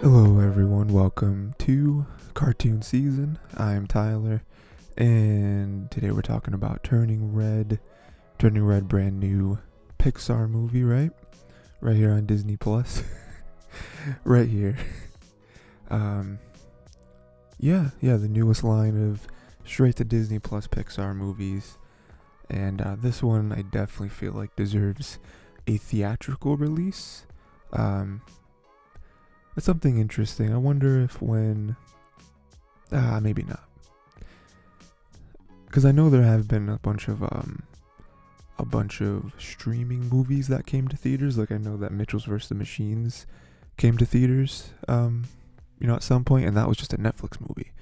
Hello everyone, welcome to cartoon season. I'm Tyler, and today we're talking about Turning Red. Turning Red, brand new Pixar movie, right? Right here on Disney Plus. Right here. Um the newest line of straight to Disney Plus Pixar movies. And this one I definitely feel like deserves a theatrical release. That's something interesting. I wonder if maybe not, because I know there have been a bunch of streaming movies that came to theaters. Like I know that Mitchell's vs. the Machines came to theaters, at some point, and that was just a Netflix movie.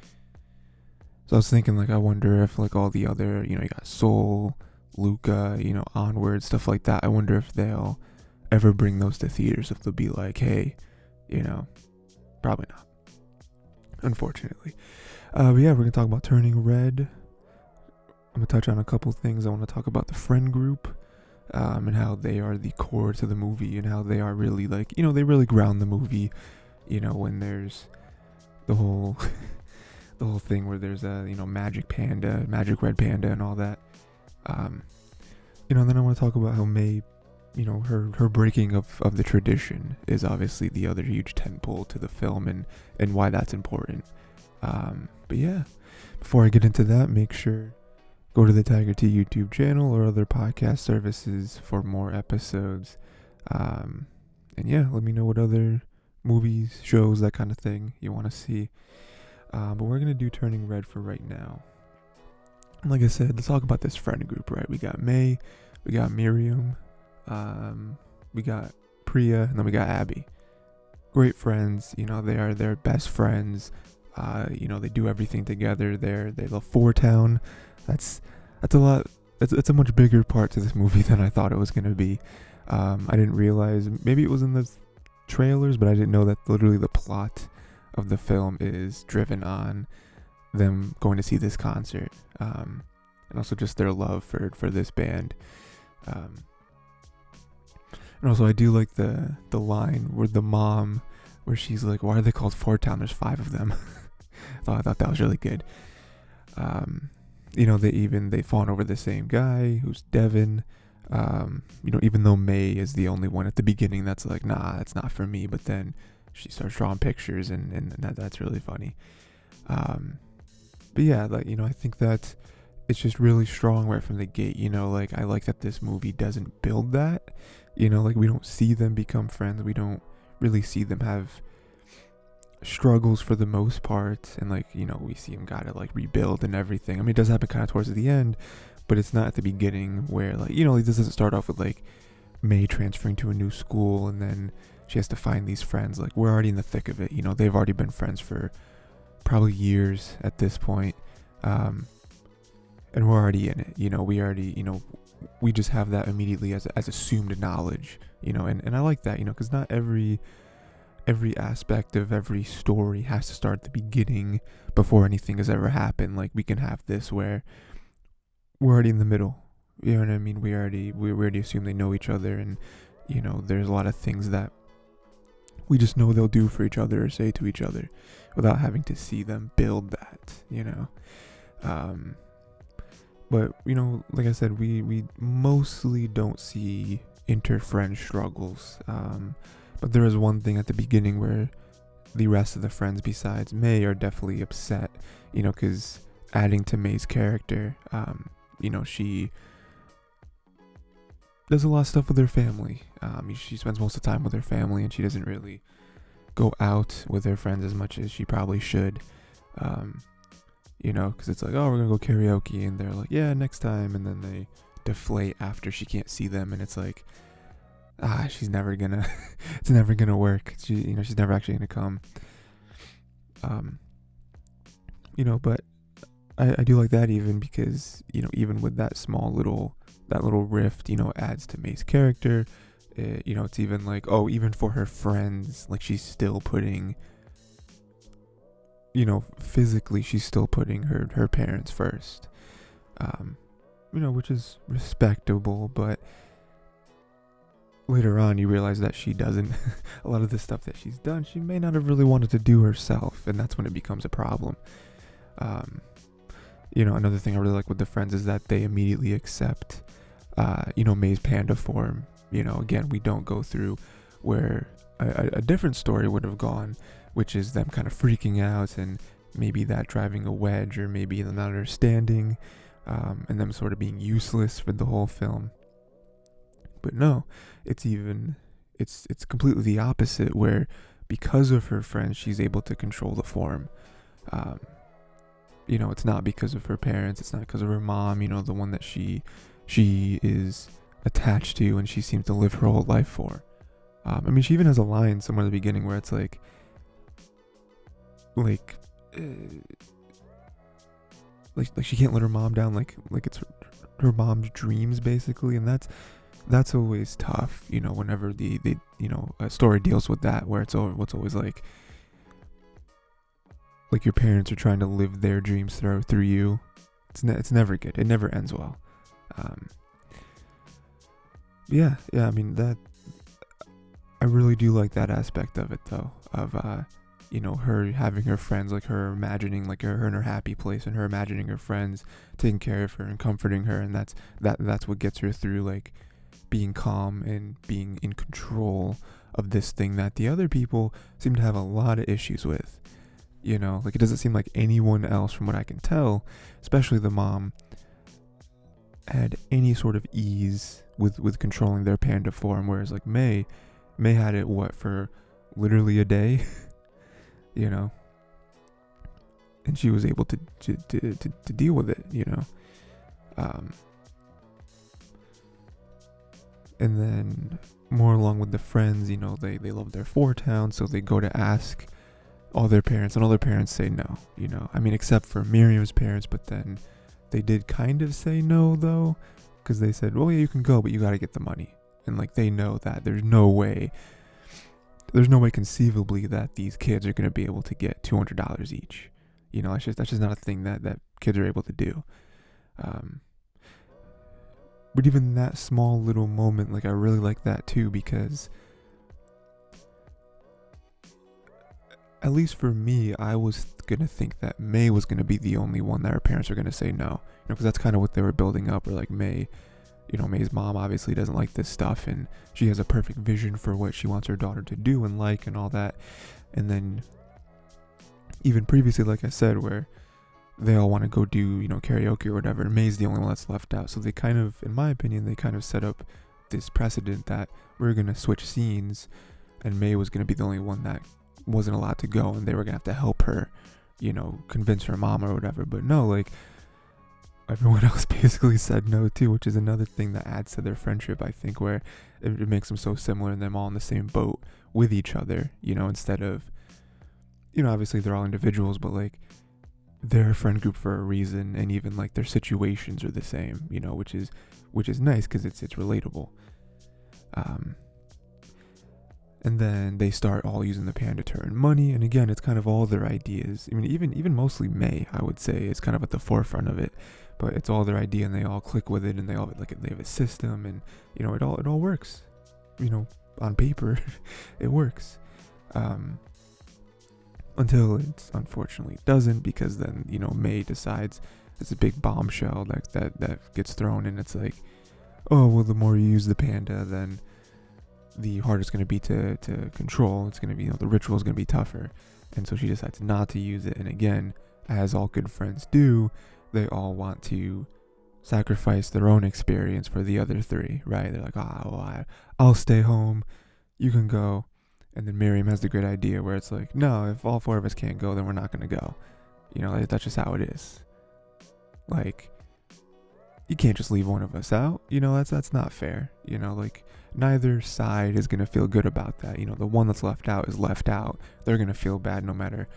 So I was thinking, like, I wonder if like all the other, you got Soul, Luca, Onward, stuff like that. I wonder if they'll ever bring those to theaters. If they'll be like, hey, probably not, unfortunately. But yeah, we're gonna talk about Turning Red. I'm gonna touch on a couple things. I want to talk about the friend group, and how they are the core to the movie, and how they are really like, they really ground the movie. When there's the whole, the whole thing where there's a, magic red panda, and all that. Then I want to talk about how May, her breaking of the tradition is obviously the other huge tentpole to the film, and why that's important. But yeah, before I get into that, make sure go to the Tiger T YouTube channel or other podcast services for more episodes. And yeah, let me know what other movies, shows, that kind of thing you want to see. But we're gonna do Turning Red for right now. Like I said, let's talk about this friend group, right? We got May, we got Miriam, we got Priya, and then we got Abby. Great friends, they're best friends. They do everything together. They love Four Town. That's a lot. It's a much bigger part to this movie than I thought it was gonna be. I didn't realize, maybe it was in the trailers, but I didn't know that literally the plot of the film is driven on them going to see this concert, and also just their love for this band. And also I do like the line where the mom, where she's like, why are they called Four Town? There's 5 of them. I thought that was really good. They fawn over the same guy who's Devin. Even though May is the only one at the beginning that's like, nah, that's not for me, but then she starts drawing pictures, and that's really funny. But yeah, like, I think that it's just really strong right from the gate. Like, I like that this movie doesn't build that. Like, we don't see them become friends. We don't really see them have struggles for the most part, and like, we see them gotta like rebuild and everything. I mean, it does happen kind of towards the end, but it's not at the beginning where like, this doesn't start off with like May transferring to a new school and then she has to find these friends. Like, we're already in the thick of it. They've already been friends for probably years at this point. And we're already in it. We just have that immediately as assumed knowledge, and I like that, because not every aspect of every story has to start at the beginning before anything has ever happened. Like, we can have this where we're already in the middle. You know what I mean? We already assume they know each other, and there's a lot of things that we just know they'll do for each other or say to each other without having to see them build that. But like I said, we mostly don't see inter-friend struggles. But there is one thing at the beginning where the rest of the friends besides May are definitely upset, because adding to May's character, she does a lot of stuff with her family. She spends most of the time with her family, and she doesn't really go out with her friends as much as she probably should. Because it's like, oh, we're gonna go karaoke, and they're like, yeah, next time, and then they deflate after she can't see them, and it's like, she's never gonna, it's never gonna work. She's never actually gonna come. But I do like that, even because, even with that small little rift, adds to May's character. It's even like, oh, even for her friends, like, she's still putting, physically, she's still putting her parents first. Which is respectable, but later on you realize that she doesn't. A lot of the stuff that she's done, she may not have really wanted to do herself, and that's when it becomes a problem. Another thing I really like with the friends is that they immediately accept, May's panda form. Again, we don't go through where a different story would have gone, which is them kind of freaking out and maybe that driving a wedge, or maybe them not understanding, and them sort of being useless for the whole film. But no, it's completely the opposite, where because of her friends, she's able to control the form. It's not because of her parents, it's not because of her mom, the one that she is attached to and she seems to live her whole life for. She even has a line somewhere at the beginning where it's like she can't let her mom down, like it's her mom's dreams basically, and that's always tough, whenever the a story deals with that, where it's always like your parents are trying to live their dreams through you. It's never good. It never ends well. That I really do like that aspect of it, though, of her having her friends, like her imagining like her in her happy place, and her imagining her friends taking care of her and comforting her, and that's what gets her through, like being calm and being in control of this thing that the other people seem to have a lot of issues with. It doesn't seem like anyone else, from what I can tell, especially the mom, had any sort of ease with controlling their panda form, whereas like May had it for literally a day, and she was able to deal with it, and then more along with the friends, they love their four towns, so they go to ask all their parents, and all their parents say no, except for Miriam's parents, but then they did kind of say no, though, because they said, well, yeah, you can go, but you gotta get the money. And like, they know that there's no way conceivably that these kids are gonna be able to get $200 each. That's just not a thing that kids are able to do. But even that small little moment, like, I really like that too, because at least for me, I was gonna think that May was gonna be the only one that her parents are gonna say no, because that's kind of what they were building up. Or like May's mom obviously doesn't like this stuff, and she has a perfect vision for what she wants her daughter to do and like and all that. And then even previously, like I said, where they all want to go do karaoke or whatever, May's the only one that's left out. So they kind of, in my opinion, they kind of set up this precedent that we're gonna switch scenes, and May was gonna be the only one that wasn't allowed to go, and they were gonna have to help her, convince her mom or whatever. But no, like, everyone else basically said no too, which is another thing that adds to their friendship, I think, where it makes them so similar and them all in the same boat with each other, instead of, obviously they're all individuals, but like, they're a friend group for a reason, and even like their situations are the same, which is nice because it's relatable. And then they start all using the panda to earn money, and again, it's kind of all their ideas. Even mostly May, I would say, is kind of at the forefront of it, but it's all their idea, and they all click with it, and they have a system, and it all works. On paper, it works. Until it unfortunately doesn't, because then May decides it's a big bombshell that gets thrown, and it's like, oh well, the more you use the panda, then the harder it's going to be to control. It's going to be, the ritual is going to be tougher. And so she decides not to use it. And again, as all good friends do, they all want to sacrifice their own experience for the other three, right? They're like, I'll stay home, you can go. And then Miriam has the great idea where it's like, no, if all four of us can't go, then we're not going to go. That's just how it is. Like, you can't just leave one of us out. That's not fair. Like, neither side is going to feel good about that. The one that's left out is left out. They're going to feel bad no matter,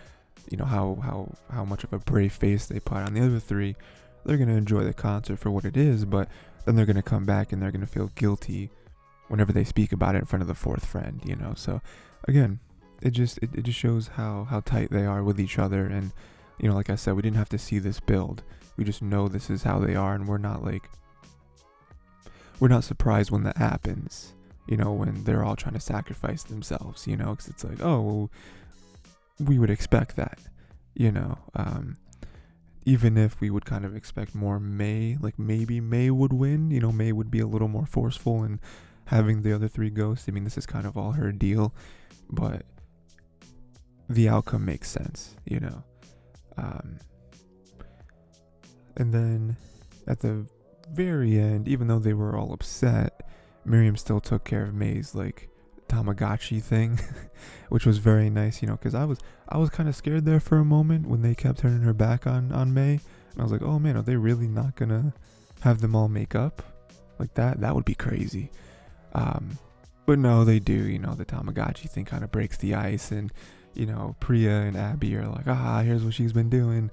how much of a brave face they put on. The other three, they're going to enjoy the concert for what it is, but then they're going to come back and they're going to feel guilty whenever they speak about it in front of the fourth friend, So, again, it just shows how tight they are with each other. And, like I said, we didn't have to see this build. We just know this is how they are, and we're not surprised when that happens. when they're all trying to sacrifice themselves, because it's like, oh, well, we would expect that, you know, even if we would kind of expect more May, like maybe May would win, May would be a little more forceful in having the other three ghosts. I mean, this is kind of all her deal, but the outcome makes sense, and then at the very end, even though they were all upset, Miriam still took care of May's like Tamagotchi thing, which was very nice, because I was kind of scared there for a moment when they kept turning her back on May, and I was like, oh man, are they really not gonna have them all make up like that? That would be crazy. But no, they do. The Tamagotchi thing kind of breaks the ice, and Priya and Abby are like, here's what she's been doing,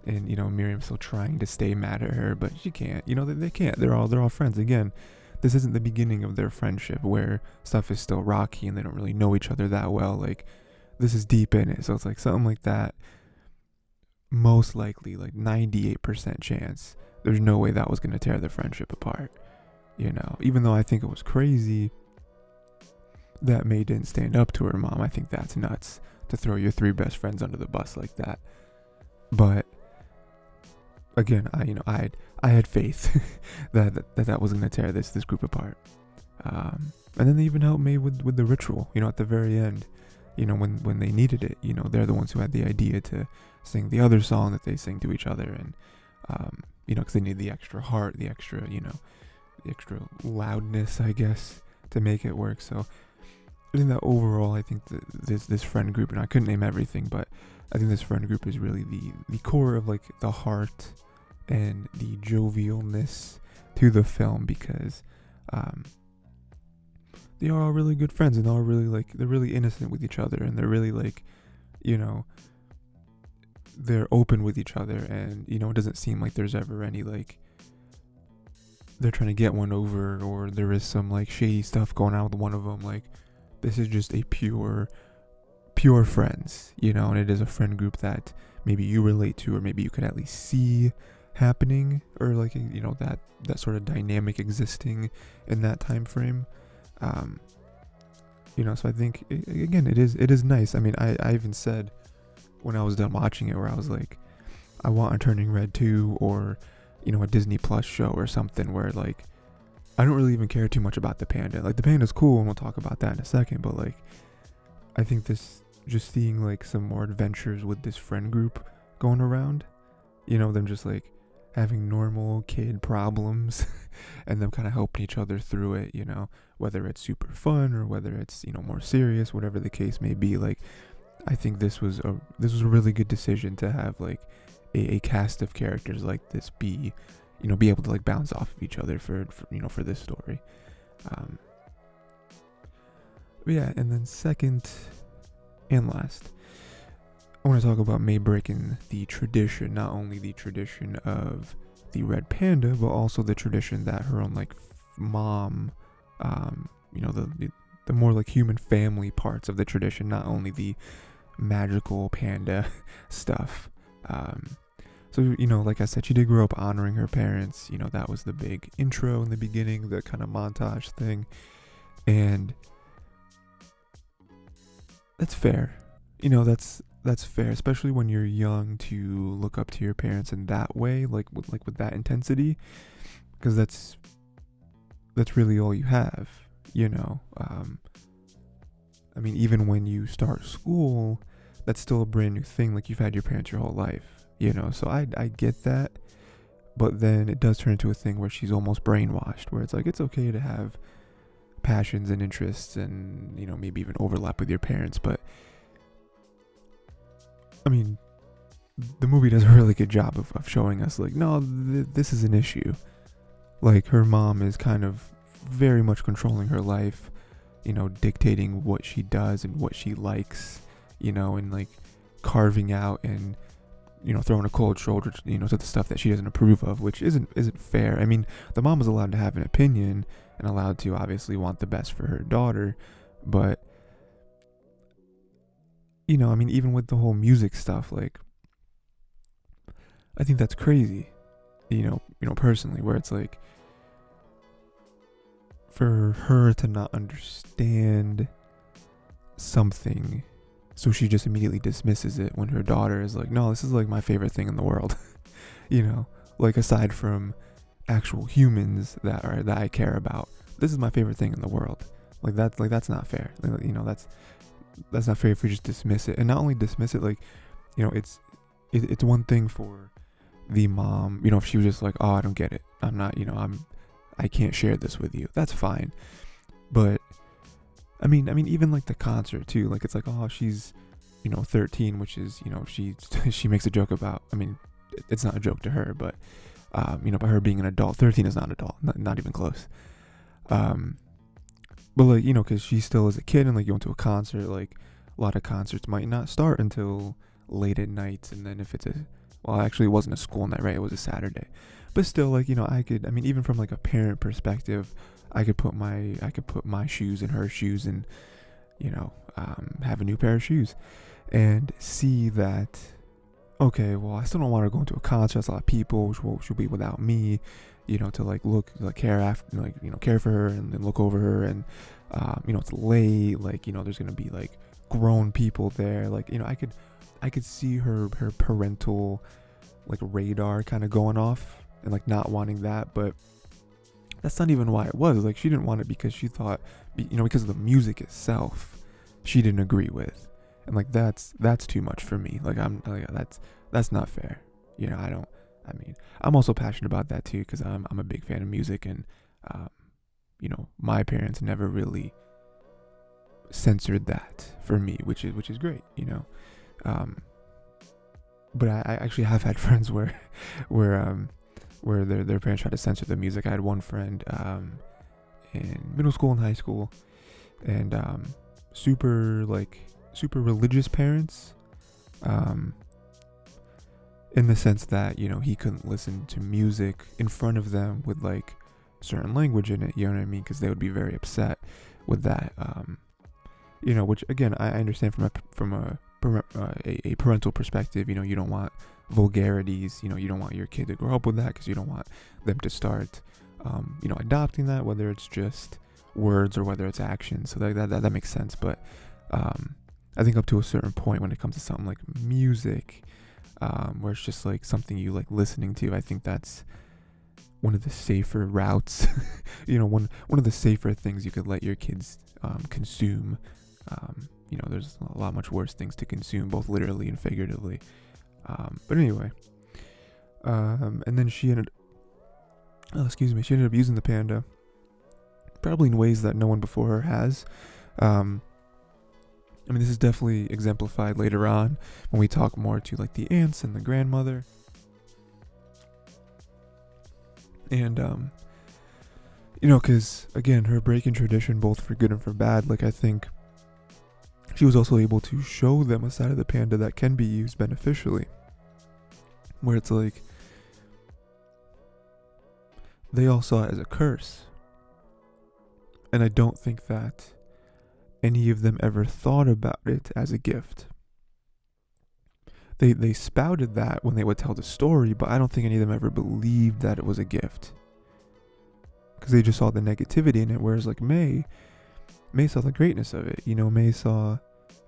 and Miriam's still trying to stay mad at her, but she can't. They can't. They're all friends again. This isn't the beginning of their friendship where stuff is still rocky and they don't really know each other that well. Like, this is deep in it. So it's like something like that, most likely like 98% chance, there's no way that was going to tear the friendship apart. Even though I think it was crazy that May didn't stand up to her mom. I think that's nuts to throw your three best friends under the bus like that. But again, I had faith that was going to tear this group apart. And then they even helped May with the ritual, at the very end, when they needed it. They're the ones who had the idea to sing the other song that they sing to each other, and because they need the extra heart, the extra loudness, I guess, to make it work. So I think that overall, I think this friend group, and I couldn't name everything, but I think this friend group is really the core of like the heart and the jovialness to the film, because they are all really good friends, and they're really innocent with each other, and they're really like, they're open with each other, and it doesn't seem like there's ever any like they're trying to get one over, or there is some like shady stuff going on with one of them. Like, this is just a pure friends, and it is a friend group that maybe you relate to, or maybe you could at least see happening, or like, that sort of dynamic existing in that time frame. So I think again, it is nice. I mean, I even said when I was done watching it, where I was like, I want a Turning Red 2, or a Disney Plus show or something, where like I don't really even care too much about the panda. Like, the panda's cool, and we'll talk about that in a second, but like I think just seeing like some more adventures with this friend group going around, them just like having normal kid problems and them kind of helping each other through it, whether it's super fun or whether it's more serious, whatever the case may be. Like, I think this was a really good decision to have like a cast of characters like this be able to like bounce off of each other for this story. Yeah, and then second and last, I want to talk about May breaking the tradition, not only the tradition of the red panda, but also the tradition that her own like mom, the more like human family parts of the tradition, not only the magical panda stuff. So, like I said, she did grow up honoring her parents. That was the big intro in the beginning, the kind of montage thing. And that's fair. That's fair, especially when you're young, to look up to your parents in that way, with that intensity, because that's really all you have, I mean, even when you start school, that's still a brand new thing. Like, you've had your parents your whole life. So I get that, but then it does turn into a thing where she's almost brainwashed, where it's like, it's okay to have passions and interests and, maybe even overlap with your parents, but I mean, the movie does a really good job of showing us, like, no, this is an issue. Like, her mom is kind of very much controlling her life, dictating what she does and what she likes, and like carving out and throwing a cold shoulder, to the stuff that she doesn't approve of, which isn't fair. I mean, the mom is allowed to have an opinion and allowed to obviously want the best for her daughter, but I mean, even with the whole music stuff, like, I think that's crazy, personally, where it's like, for her to not understand something, so she just immediately dismisses it when her daughter is like, no, this is like my favorite thing in the world. You know, like aside from actual humans that I care about, this is my favorite thing in the world. That's not fair. You know, that's not fair if we just dismiss it. And not only dismiss it, like, you know, it's one thing for the mom, you know, if she was just like, oh, I don't get it, I'm not, you know, I can't share this with you, that's fine. But I mean even like the concert too, like it's like, oh, she's, you know, 13, which is, you know, she makes a joke about, I mean, it's not a joke to her, but you know, by her being an adult, 13 is not an adult, not even close. But like, you know, because she still is a kid, and like going to a concert, like a lot of concerts might not start until late at night, and then if it's well, actually it wasn't a school night, right? It was a Saturday. But still, like, you know, I mean, even from like a parent perspective, I could put my shoes in her shoes, and, you know, have a new pair of shoes, and see that, okay, well, I still don't want her going to a concert. That's a lot of people. She'll be without me, you know, to care for her and then look over her, and you know, it's late, like, you know, there's gonna be like grown people there, like, you know, I could see her parental like radar kind of going off, and like not wanting that. But that's not even why it was. Like, she didn't want it because she thought, you know, because of the music itself, she didn't agree with, and like that's too much for me. Like, I'm like, that's not fair. You know, I mean, I'm also passionate about that too, because I'm a big fan of music, and you know, my parents never really censored that for me, which is great, you know. But I actually have had friends where their parents tried to censor the music. I had one friend in middle school and high school, and super religious parents, in the sense that, you know, he couldn't listen to music in front of them with like certain language in it, you know what I mean, because they would be very upset with that, you know, which again, I understand from a parental perspective. You know, you don't want vulgarities, you know, you don't want your kid to grow up with that, because you don't want them to start you know, adopting that, whether it's just words or whether it's action. So that makes sense. But I think up to a certain point, when it comes to something like music, where it's just like something you like listening to, I think that's one of the safer routes. You know, one of the safer things you could let your kids consume. You know, there's a lot much worse things to consume, both literally and figuratively. But anyway, and then she ended up using the panda, probably in ways that no one before her has. I mean, this is definitely exemplified later on when we talk more to like the aunts and the grandmother. And, you know, because again, her breaking tradition, both for good and for bad, like, I think she was also able to show them a side of the panda that can be used beneficially, where it's like they all saw it as a curse. And I don't think that any of them ever thought about it as a gift. They spouted that when they would tell the story, but I don't think any of them ever believed that it was a gift, because they just saw the negativity in it. Whereas like May saw the greatness of it. You know, May saw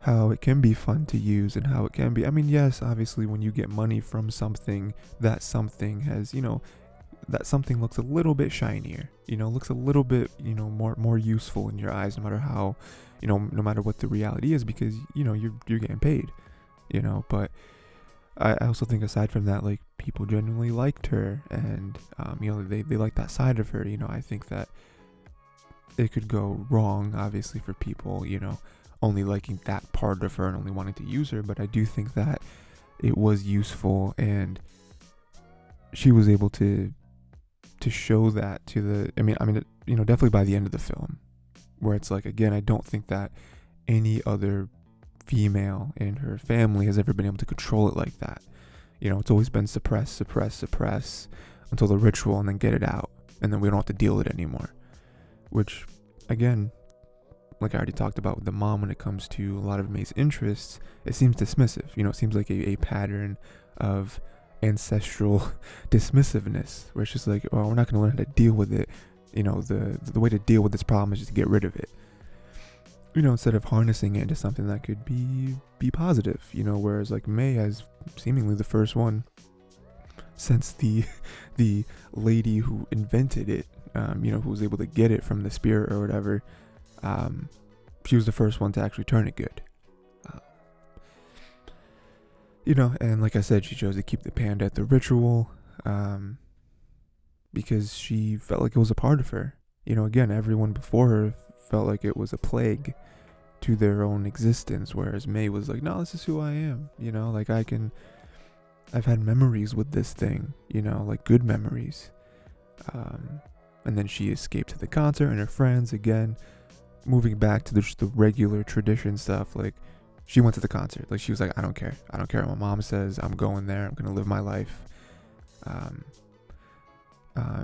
how it can be fun to use, and how it can be, I mean, yes, obviously when you get money from something, that something has, you know, that something looks a little bit shinier, you know, looks a little bit, you know, more useful in your eyes, no matter how, you know, no matter what the reality is, because, you know, you're getting paid, you know. But I also think aside from that, like, people genuinely liked her, and you know, they liked that side of her. You know, I think that it could go wrong, obviously, for people, you know, only liking that part of her and only wanting to use her. But I do think that it was useful, and she was able to show that to the, I mean, you know, definitely by the end of the film, where it's like, again, I don't think that any other female in her family has ever been able to control it like that. You know, it's always been suppress until the ritual, and then get it out, and then we don't have to deal with it anymore. Which, again, like I already talked about with the mom, when it comes to a lot of May's interests, it seems dismissive. You know, it seems like a pattern of ancestral dismissiveness, where it's just like, oh, we're not going to learn how to deal with it. the way to deal with this problem is just to get rid of it. Instead of harnessing it into something that could be positive. Whereas like May has seemingly the first one since the lady who invented it, who was able to get it from the spirit or whatever. She was the first one to actually turn it good. And like I said, she chose to keep the panda at the ritual, because she felt like it was a part of her. Again, everyone before her felt like it was a plague to their own existence, whereas May was like, no, this is who I am. Like I've had memories with this thing, like good memories. And then she escaped to the concert and her friends again, moving back to the regular tradition stuff. Like she went to the concert. Like she was like, I don't care what my mom says. I'm going there. I'm going to live my life.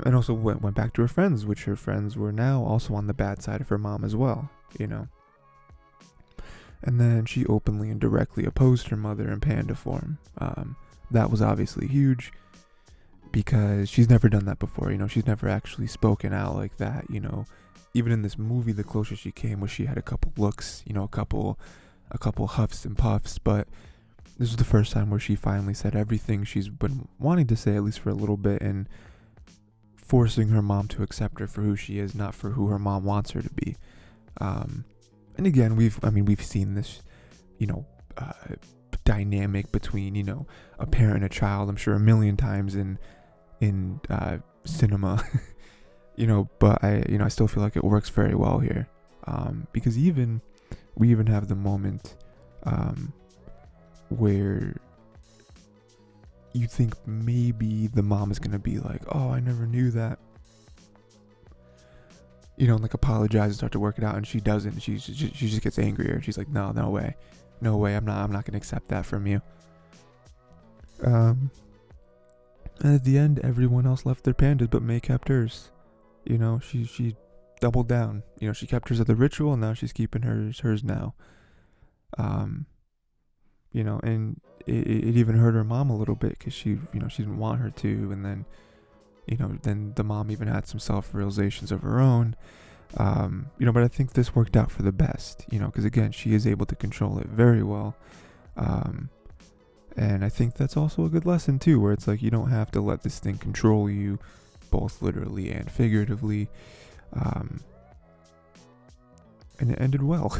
And also went back to her friends, which her friends were now also on the bad side of her mom as well, And then she openly and directly opposed her mother in panda form. That was obviously huge because she's never done that before. She's never actually spoken out like that. Even in this movie, the closest she came was she had a couple looks, a couple huffs and puffs. But this was the first time where she finally said everything she's been wanting to say, at least for a little bit, and forcing her mom to accept her for who she is, not for who her mom wants her to be. And again, we've seen this, dynamic between, a parent and a child, I'm sure a million times in cinema, but I still feel like it works very well here. Because we even have the moment, where you think maybe the mom is going to be like, oh, I never knew that. And like apologize and start to work it out, and she doesn't. She just gets angrier. She's like, no way, I'm not going to accept that from you. And at the end, everyone else left their pandas, but May kept hers. She doubled down. She kept hers at the ritual, and now she's keeping hers now. And it even hurt her mom a little bit because she didn't want her to, and then. Then the mom even had some self-realizations of her own. But I think this worked out for the best, because again, she is able to control it very well. And I think that's also a good lesson too, where it's like, you don't have to let this thing control you, both literally and figuratively. And it ended well.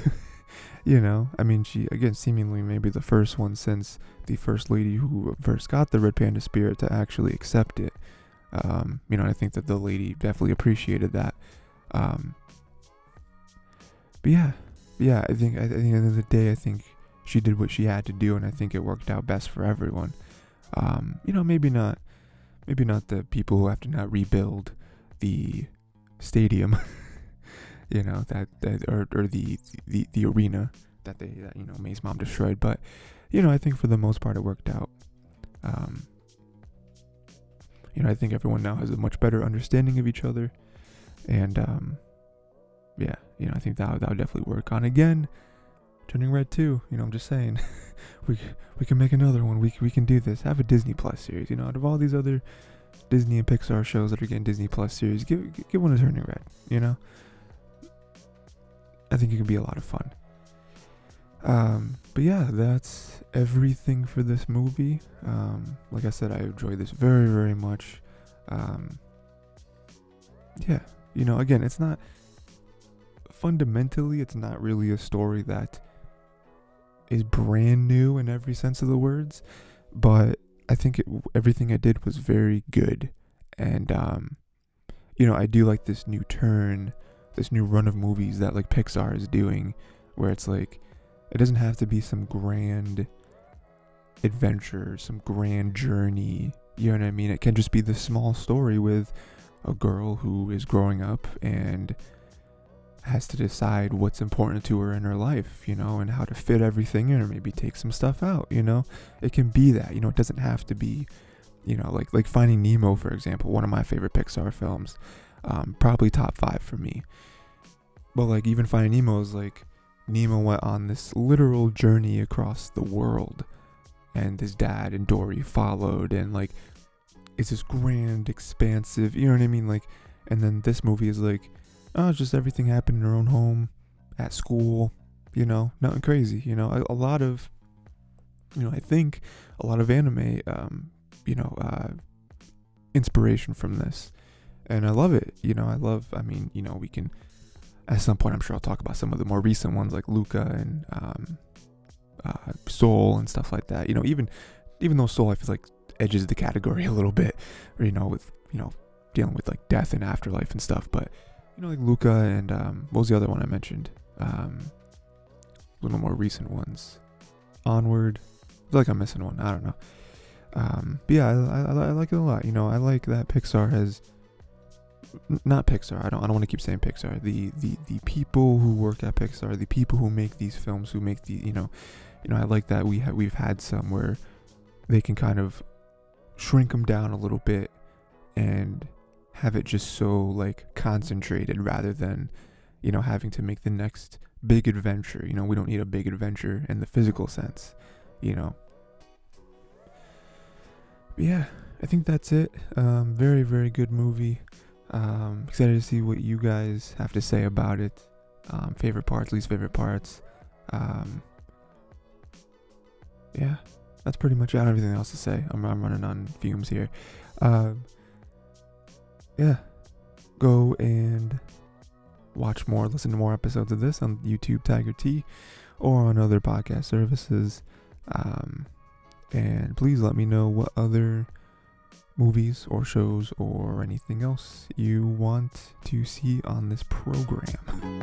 She, again, seemingly maybe the first one since the first lady who first got the red panda spirit to actually accept it. I think that the lady definitely appreciated that. But yeah, I think at the end of the day, I think she did what she had to do, and I think it worked out best for everyone. Maybe not the people who have to now rebuild the stadium, or the arena that May's mom destroyed. But, I think for the most part it worked out. I think everyone now has a much better understanding of each other, and I think that would definitely work on again. Turning Red 2, I'm just saying, we can make another one. We can do this. Have a Disney Plus series. Out of all these other Disney and Pixar shows that are getting Disney Plus series, give one a Turning Red. I think it can be a lot of fun. But yeah, that's everything for this movie. Like I said, I enjoyed this very, very much. Again, it's not fundamentally, it's not really a story that is brand new in every sense of the words, but I think everything it did was very good. And I do like this new turn, this new run of movies that like Pixar is doing, where it's like, it doesn't have to be some grand adventure, some grand journey, you know what I mean? It can just be this small story with a girl who is growing up and has to decide what's important to her in her life, and how to fit everything in, or maybe take some stuff out, It can be that, it doesn't have to be, like Finding Nemo, for example, one of my favorite Pixar films, probably top 5 for me. But like even Finding Nemo is like, Nemo went on this literal journey across the world, and his dad and Dory followed, and like it's this grand, expansive, you know what I mean? Like And then this movie is like, oh, it's just everything happened in her own home, at school, nothing crazy. A lot of, I think a lot of anime, inspiration from this. And I love it. We can, at some point, I'm sure I'll talk about some of the more recent ones like Luca and Soul and stuff like that. Even though Soul, I feel like edges the category a little bit, with dealing with like death and afterlife and stuff. But like Luca and what was the other one I mentioned? Little more recent ones. Onward. I feel like I'm missing one. I don't know. But yeah, I like it a lot. I like that Pixar has. Not Pixar. I don't want to keep saying Pixar. The people who work at Pixar, the people who make these films, who make the I like that we've had some where they can kind of shrink them down a little bit and have it just so like concentrated rather than having to make the next big adventure. We don't need a big adventure in the physical sense. But yeah, I think that's it. Very, very good movie. Excited to see what you guys have to say about it. Favorite parts, least favorite parts. Yeah, that's pretty much it. I don't have anything else to say. I'm running on fumes here. Yeah, go and watch more, listen to more episodes of this on YouTube Tiger T or on other podcast services. And please let me know what other movies or shows or anything else you want to see on this program.